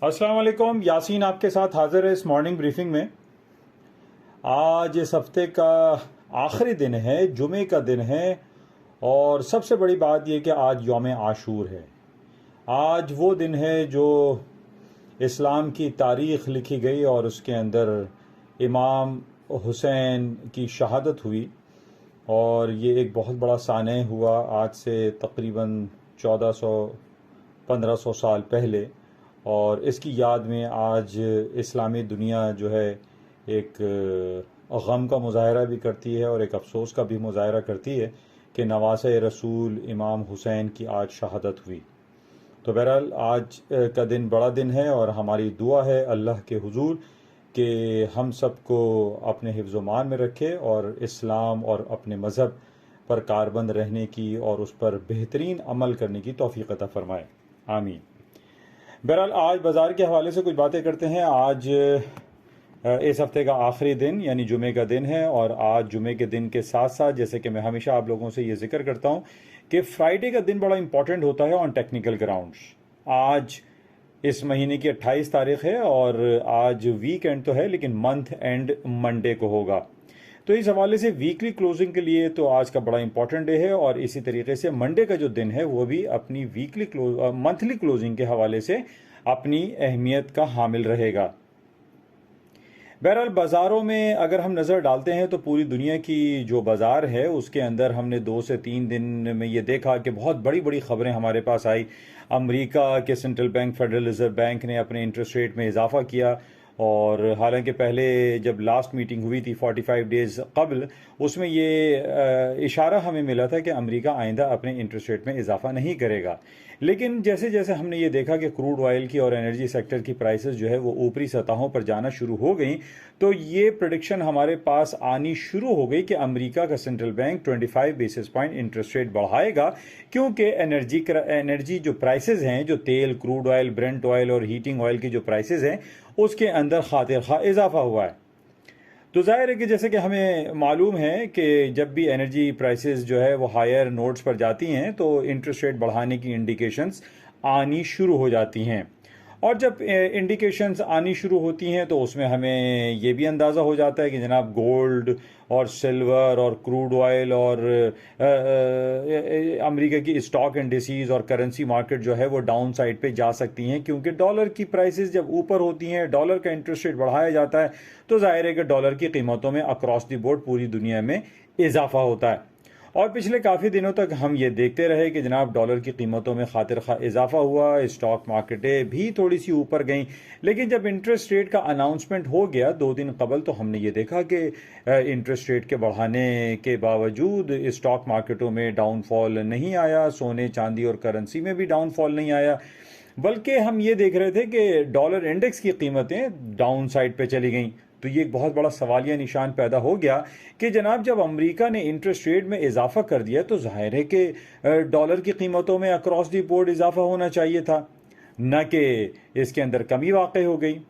अस्सलाम वालेकुम। यासीन आपके साथ हाजिर है इस मॉर्निंग ब्रीफिंग में। आज इस हफ्ते का आखिरी दिन है, जुमे का दिन है, और सबसे बड़ी बात यह कि आज यौम आशूर है। आज वो दिन है जो इस्लाम की तारीख़ लिखी गई और उसके अंदर इमाम हुसैन की शहादत हुई, और ये एक बहुत बड़ा सानह हुआ आज से तकरीबन 1400-1500 साल पहले। और इसकी याद में आज इस्लामी दुनिया जो है एक गम का मुजाहरा भी करती है और एक अफसोस का भी मुजाहरा करती है कि नवासे रसूल इमाम हुसैन की आज शहादत हुई। तो बहरहाल आज का दिन बड़ा दिन है और हमारी दुआ है अल्लाह के हुजूर कि हम सबको अपने हिफ्ज़ मान में रखे और इस्लाम और अपने मज़हब पर कारबंद रहने की और उस पर बेहतरीन अमल करने की तौफीक अता फरमाए। आमीन। बहरहाल आज बाज़ार के हवाले से कुछ बातें करते हैं। आज इस हफ्ते का आखिरी दिन यानी जुमे का दिन है, और आज जुमे के दिन के साथ साथ जैसे कि मैं हमेशा आप लोगों से ये जिक्र करता हूँ कि फ्राइडे का दिन बड़ा इंपॉर्टेंट होता है ऑन टेक्निकल ग्राउंड्स। आज इस महीने की 28 तारीख है और आज वीकेंड तो है लेकिन मंथ एंड मंडे को होगा। तो इस हवाले से वीकली क्लोजिंग के लिए तो आज का बड़ा इंपॉर्टेंट डे है, और इसी तरीके से मंडे का जो दिन है वो भी अपनी मंथली क्लोजिंग के हवाले से अपनी अहमियत का हामिल रहेगा। बहरहाल बाज़ारों में अगर हम नज़र डालते हैं तो पूरी दुनिया की जो बाज़ार है उसके अंदर हमने 2 से 3 दिन में ये देखा कि बहुत बड़ी बड़ी ख़बरें हमारे पास आई। अमेरिका के central bank federal reserve bank ने अपने इंटरेस्ट रेट में इजाफा किया, और हालांकि पहले जब लास्ट मीटिंग हुई थी 45 डेज़ कबल, उसमें ये इशारा हमें मिला था कि अमेरिका आइंदा अपने इंटरेस्ट रेट में इजाफा नहीं करेगा। लेकिन जैसे जैसे हमने ये देखा कि क्रूड ऑयल की और एनर्जी सेक्टर की प्राइसेस जो है वो ऊपरी सतहों पर जाना शुरू हो गई, तो ये प्रेडिक्शन हमारे पास आनी शुरू हो गई कि अमेरिका का central bank 25 basis point interest rate बढ़ाएगा, क्योंकि एनर्जी जो प्राइसेस हैं, जो तेल, क्रूड ऑयल, ब्रेंट ऑयल और हीटिंग ऑयल की जो प्राइसेस हैं उसके अंदर खातिर खा इजाफा हुआ है। तो जाहिर है कि जैसे कि हमें मालूम है कि जब भी एनर्जी प्राइसेस जो है वो हायर नोट्स पर जाती हैं तो इंटरेस्ट रेट बढ़ाने की इंडिकेशंस आनी शुरू हो जाती हैं, और जब इंडिकेशंस आनी शुरू होती हैं तो उसमें हमें ये भी अंदाज़ा हो जाता है कि जनाब गोल्ड और सिल्वर और क्रूड ऑयल और अमेरिका की स्टॉक इंडिसेस और करेंसी मार्केट जो है वो डाउन साइड पे जा सकती हैं, क्योंकि डॉलर की प्राइसेस जब ऊपर होती हैं, डॉलर का इंटरेस्ट रेट बढ़ाया जाता है, तो जाहिर है कि डॉलर की कीमतों में अक्रॉस द बोर्ड पूरी दुनिया में इजाफा होता है। और पिछले काफ़ी दिनों तक हम ये देखते रहे कि जनाब डॉलर की कीमतों में खातिर खा इजाफा हुआ, स्टॉक मार्केटें भी थोड़ी सी ऊपर गईं, लेकिन जब इंटरेस्ट रेट का अनाउंसमेंट हो गया 2 दिन कबल, तो हमने ये देखा कि इंटरेस्ट रेट के बढ़ाने के बावजूद स्टॉक मार्केटों में डाउनफॉल नहीं आया, सोने चांदी और करेंसी में भी डाउनफॉल नहीं आया, बल्कि हम ये देख रहे थे कि डॉलर इंडेक्स की कीमतें डाउन साइड पे चली गईं। तो ये एक बहुत बड़ा सवालिया निशान पैदा हो गया कि जनाब जब अमेरिका ने इंटरेस्ट रेट में इजाफा कर दिया तो जाहिर है कि डॉलर की कीमतों में अक्रॉस द बोर्ड इजाफा होना चाहिए था, न कि इसके अंदर कमी वाक़ई हो गई।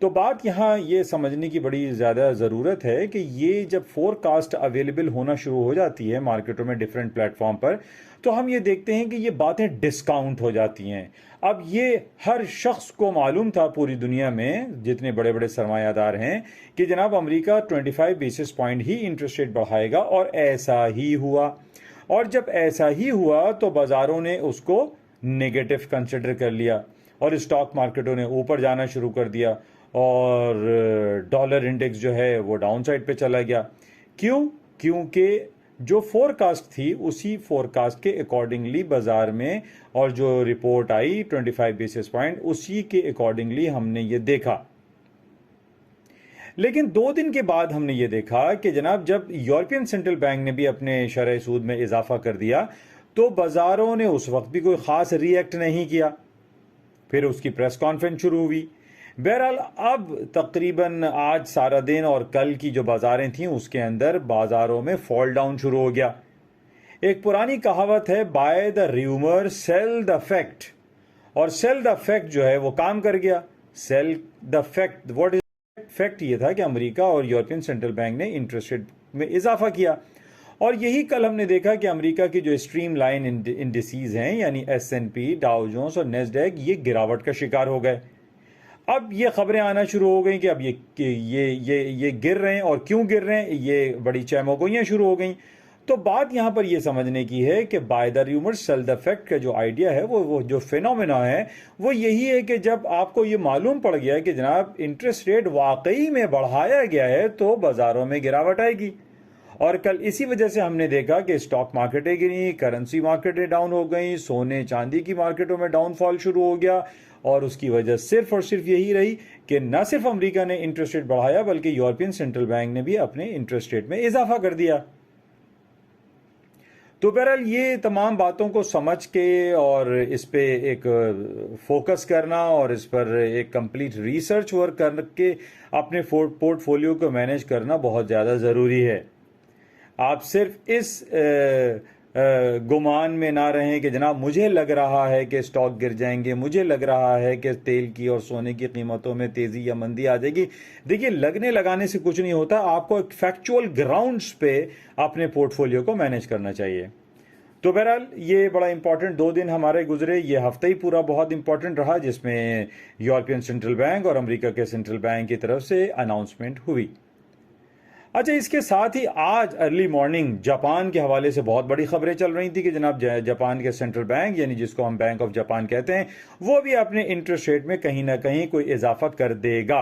तो बात यहाँ ये समझने की बड़ी ज़्यादा ज़रूरत है कि ये जब फोरकास्ट अवेलेबल होना शुरू हो जाती है मार्केटों में डिफरेंट प्लेटफॉर्म पर, तो हम ये देखते हैं कि ये बातें डिस्काउंट हो जाती हैं। अब ये हर शख्स को मालूम था पूरी दुनिया में जितने बड़े बड़े सरमायादार हैं कि जनाब अमेरिका 25 बेसिस पॉइंट ही इंटरेस्ट रेट बढ़ाएगा, और ऐसा ही हुआ। और जब ऐसा ही हुआ तो बाज़ारों ने उसको नेगेटिव कंसिडर कर लिया और स्टॉक मार्केटों ने ऊपर जाना शुरू कर दिया, और डॉलर इंडेक्स जो है वो डाउन साइड पे चला गया। क्यों? क्योंकि जो फोरकास्ट थी उसी फोरकास्ट के अकॉर्डिंगली बाजार में, और जो रिपोर्ट आई 25 बेसिस पॉइंट उसी के अकॉर्डिंगली हमने ये देखा। लेकिन 2 दिन के बाद हमने ये देखा कि जनाब जब यूरोपियन सेंट्रल बैंक ने भी अपने शरह सूद में इजाफा कर दिया तो बाजारों ने उस वक्त भी कोई ख़ास रिएक्ट नहीं किया। फिर उसकी प्रेस कॉन्फ्रेंस शुरू हुई। बहरहाल अब तकरीबन आज सारा दिन और कल की जो बाजारें थीं उसके अंदर बाजारों में फॉल डाउन शुरू हो गया। एक पुरानी कहावत है, buy the rumour sell the fact, और सेल द फैक्ट जो है वो काम कर गया। Sell the fact, what is fact? ये था कि अमेरिका और यूरोपियन सेंट्रल बैंक ने इंटरेस्ट रेट में इजाफा किया, और यही कल हमने देखा कि अमेरिका की जो स्ट्रीम लाइन इंडिसेस हैं यानी S&P, डाउ जोन्स और नेस्डैक, ये गिरावट का शिकार हो गए। अब ये खबरें आना शुरू हो गई कि अब ये गिर रहे हैं, और क्यों गिर रहे हैं, ये बड़ी चहमगोइयाँ शुरू हो गई। तो बात यहाँ पर ये समझने की है कि by the rumour cell the fact का जो आइडिया है, वो जो फिनोमेना है वो यही है कि जब आपको ये मालूम पड़ गया कि जनाब इंटरेस्ट रेट वाकई में बढ़ाया गया है तो बाजारों में गिरावट आएगी। और कल इसी वजह से हमने देखा कि स्टॉक मार्केटें गिरी, करेंसी मार्केटें डाउन हो गई, सोने चांदी की मार्केटों में डाउनफॉल शुरू हो गया। और उसकी वजह सिर्फ और सिर्फ यही रही कि न सिर्फ अमेरिका ने इंटरेस्ट रेट बढ़ाया बल्कि यूरोपियन सेंट्रल बैंक ने भी अपने इंटरेस्ट रेट में इजाफा कर दिया। तो बहरहाल ये तमाम बातों को समझ के और इस पे एक फोकस करना और इस पर एक कंप्लीट रिसर्च वर्क करके अपने पोर्टफोलियो को मैनेज करना बहुत ज़्यादा ज़रूरी है। आप सिर्फ इस गुमान में ना रहें कि जनाब मुझे लग रहा है कि स्टॉक गिर जाएंगे, मुझे लग रहा है कि तेल की और सोने की कीमतों में तेज़ी या मंदी आ जाएगी। देखिए, लगने लगाने से कुछ नहीं होता, आपको एक फैक्चुअल ग्राउंड्स पे अपने पोर्टफोलियो को मैनेज करना चाहिए। तो बहरहाल ये बड़ा इंपॉर्टेंट 2 दिन हमारे गुजरे, ये हफ्ता ही पूरा बहुत इंपॉर्टेंट रहा जिसमें यूरोपियन सेंट्रल बैंक और अमेरिका के सेंट्रल बैंक की तरफ से अनाउंसमेंट हुई। अच्छा, इसके साथ ही आज अर्ली मॉर्निंग जापान के हवाले से बहुत बड़ी खबरें चल रही थी कि जनाब जापान के सेंट्रल बैंक यानी जिसको हम बैंक ऑफ जापान कहते हैं वो भी अपने इंटरेस्ट रेट में कहीं ना कहीं कोई इजाफा कर देगा।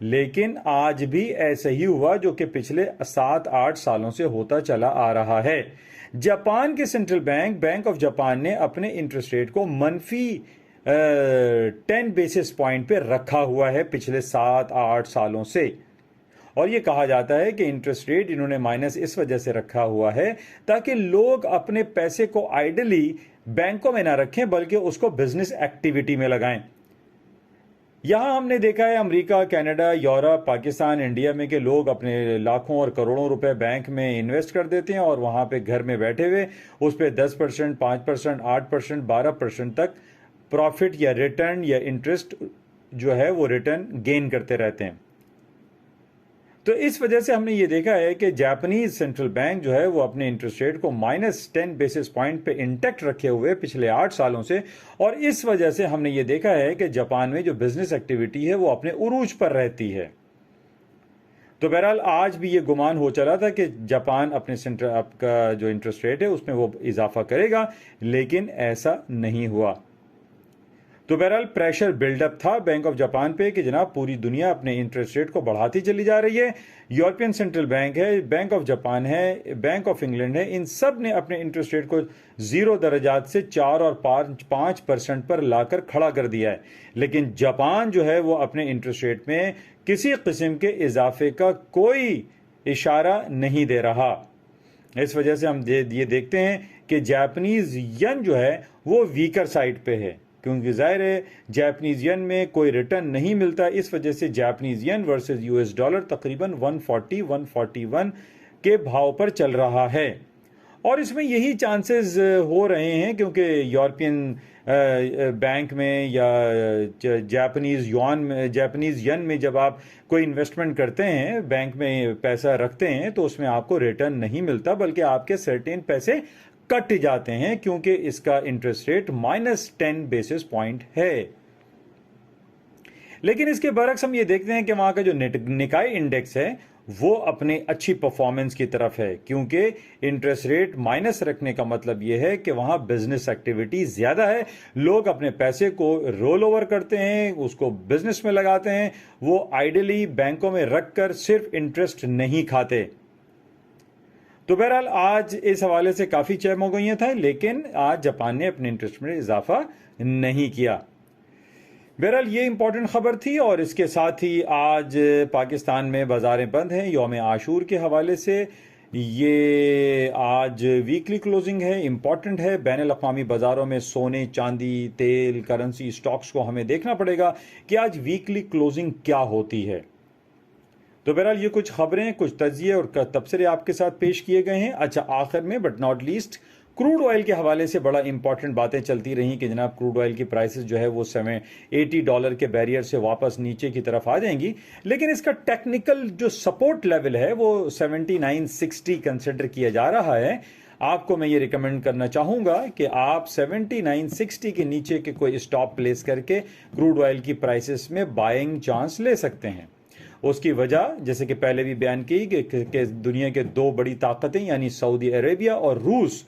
लेकिन आज भी ऐसा ही हुआ जो कि पिछले 7-8 सालों से होता चला आ रहा है। जापान के central bank bank of Japan ने अपने इंटरेस्ट रेट को मनफी 10 बेसिस पॉइंट पे रखा हुआ है पिछले 7-8 सालों से। और ये कहा जाता है कि इंटरेस्ट रेट इन्होंने माइनस इस वजह से रखा हुआ है ताकि लोग अपने पैसे को आइडली बैंकों में ना रखें बल्कि उसको बिजनेस एक्टिविटी में लगाएं। यहां हमने देखा है America, Canada, Europe, Pakistan, India में कि लोग अपने लाखों और करोड़ों रुपए बैंक में इन्वेस्ट कर देते हैं और वहां पे घर में बैठे हुए उस पर 10%, 5%, 8%, 12% तक प्रॉफिट या रिटर्न या इंटरेस्ट जो है वो रिटर्न गेन करते रहते हैं। तो इस वजह से हमने ये देखा है कि जापानीज सेंट्रल बैंक जो है वो अपने इंटरेस्ट रेट को -10 बेसिस पॉइंट पे इंटैक्ट रखे हुए पिछले 8 सालों से, और इस वजह से हमने ये देखा है कि जापान में जो बिजनेस एक्टिविटी है वो अपने उरूज पर रहती है। तो बहरहाल आज भी ये गुमान हो चला था कि जापान अपने सेंट्रल आपका जो इंटरेस्ट रेट है उसमें वो इजाफा करेगा, लेकिन ऐसा नहीं हुआ। तो बहरहाल प्रेशर बिल्डअप था बैंक ऑफ जापान पे कि जनाब पूरी दुनिया अपने इंटरेस्ट रेट को बढ़ाती चली जा रही है। यूरोपियन सेंट्रल बैंक है, बैंक ऑफ जापान है, बैंक ऑफ इंग्लैंड है, इन सब ने अपने इंटरेस्ट रेट को 0 दरजात से 4 और 5% पर लाकर खड़ा कर दिया है। लेकिन जापान जो है वो अपने इंटरेस्ट रेट में किसी किस्म के इजाफे का कोई इशारा नहीं दे रहा। इस वजह से हम ये देखते हैं कि जापानीज यन जो है वो वीकर साइड पे है, क्योंकि जाहिर है जापानीज यन में कोई रिटर्न नहीं मिलता। इस वजह से जापानीज यन वर्सेस यूएस डॉलर तकरीबन 140-141 के भाव पर चल रहा है। और इसमें यही चांसेस हो रहे हैं क्योंकि यूरोपियन बैंक में या जापानीज यन में जब आप कोई इन्वेस्टमेंट करते हैं, बैंक में पैसा रखते हैं, तो उसमें आपको रिटर्न नहीं मिलता बल्कि आपके सर्टेन पैसे कट जाते हैं क्योंकि इसका इंटरेस्ट रेट -10 बेसिस पॉइंट है। लेकिन इसके बरक्स हम ये देखते हैं कि वहां का जो निकाई इंडेक्स है वो अपने अच्छी परफॉर्मेंस की तरफ है, क्योंकि इंटरेस्ट रेट माइनस रखने का मतलब यह है कि वहां बिजनेस एक्टिविटी ज्यादा है, लोग अपने पैसे को रोल ओवर करते हैं, उसको बिजनेस में लगाते हैं, वो आइडली बैंकों में रखकर सिर्फ इंटरेस्ट नहीं खाते। तो बहरहाल आज इस हवाले से काफी चहमगोइयां था, लेकिन आज जापान ने अपने इंटरेस्ट में इजाफा नहीं किया। बहरहाल ये इंपॉर्टेंट खबर थी। और इसके साथ ही आज पाकिस्तान में बाजारें बंद हैं यौम आशूर के हवाले से। ये आज वीकली क्लोजिंग है, इंपॉर्टेंट है। बैन अल-अक़वामी बाजारों में सोने, चांदी, तेल, करेंसी, स्टॉक्स को हमें देखना पड़ेगा कि आज वीकली क्लोजिंग क्या होती है। तो बहरहाल ये कुछ खबरें, कुछ तजिए और तबसरे आपके साथ पेश किए गए हैं। अच्छा, आखिर में but not least crude oil के हवाले से बड़ा इंपॉर्टेंट बातें चलती रही कि जनाब क्रूड ऑयल की प्राइसेस जो है वो $80 के बैरियर से वापस नीचे की तरफ आ जाएंगी, लेकिन इसका टेक्निकल जो सपोर्ट लेवल है वो 79.60 कंसिडर किया जा रहा है। आपको मैं ये रिकमेंड करना चाहूँगा कि आप 79.60 के नीचे के कोई स्टॉप प्लेस करके क्रूड ऑयल की प्राइसेस में बाइंग चांस ले सकते हैं। उसकी वजह जैसे कि पहले भी बयान की कि दुनिया के दो बड़ी ताकतें यानी सऊदी अरेबिया और रूस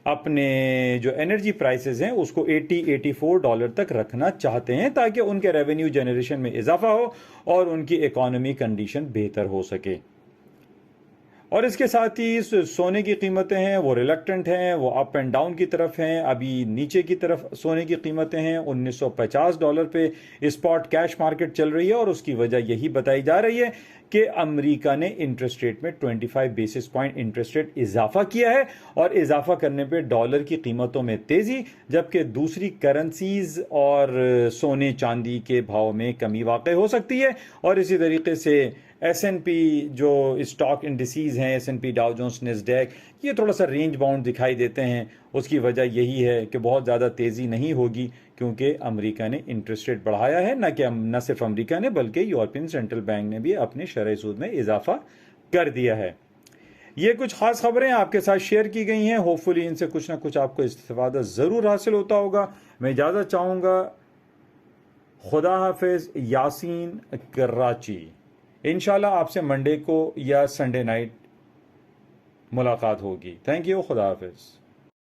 अपने जो एनर्जी प्राइसेस हैं उसको 80-84 डॉलर तक रखना चाहते हैं ताकि उनके रेवेन्यू जनरेशन में इजाफा हो और उनकी इकोनॉमी कंडीशन बेहतर हो सके। और इसके साथ ही सोने की कीमतें हैं वो रिलक्टेंट हैं, वो अप एंड डाउन की तरफ हैं। अभी नीचे की तरफ सोने की कीमतें हैं, $1950 पे स्पॉट कैश मार्केट चल रही है और उसकी वजह यही बताई जा रही है कि अमेरिका ने इंटरेस्ट रेट में 25 बेसिस पॉइंट इंटरेस्ट रेट इजाफा किया है और इजाफा करने पे डॉलर की कीमतों में तेजी, जबकि दूसरी करेंसीज और सोने चांदी के भाव में कमी वाक़ हो सकती है। और इसी तरीके से S&P जो स्टॉक इंडिसीज हैं, S&P डाउ जोन्स नैस्डैक, ये थोड़ा सा रेंज बाउंड दिखाई देते हैं। उसकी वजह यही है कि बहुत ज़्यादा तेज़ी नहीं होगी क्योंकि अमेरिका ने इंटरेस्ट रेट बढ़ाया है। न सिर्फ अमेरिका ने बल्कि यूरोपियन सेंट्रल बैंक ने भी अपने शरह सूद में इजाफा कर दिया है। ये कुछ खास खबरें आपके साथ शेयर की गई हैं। होपफुली इनसे कुछ ना कुछ आपको इस्तेफादा ज़रूर हासिल होता होगा। मैं इजाज़त चाहूँगा। खुदा हाफिज़। यासीन कराची। इंशाल्लाह आपसे मंडे को या संडे नाइट मुलाकात होगी। Thank you. खुदा हाफिज़।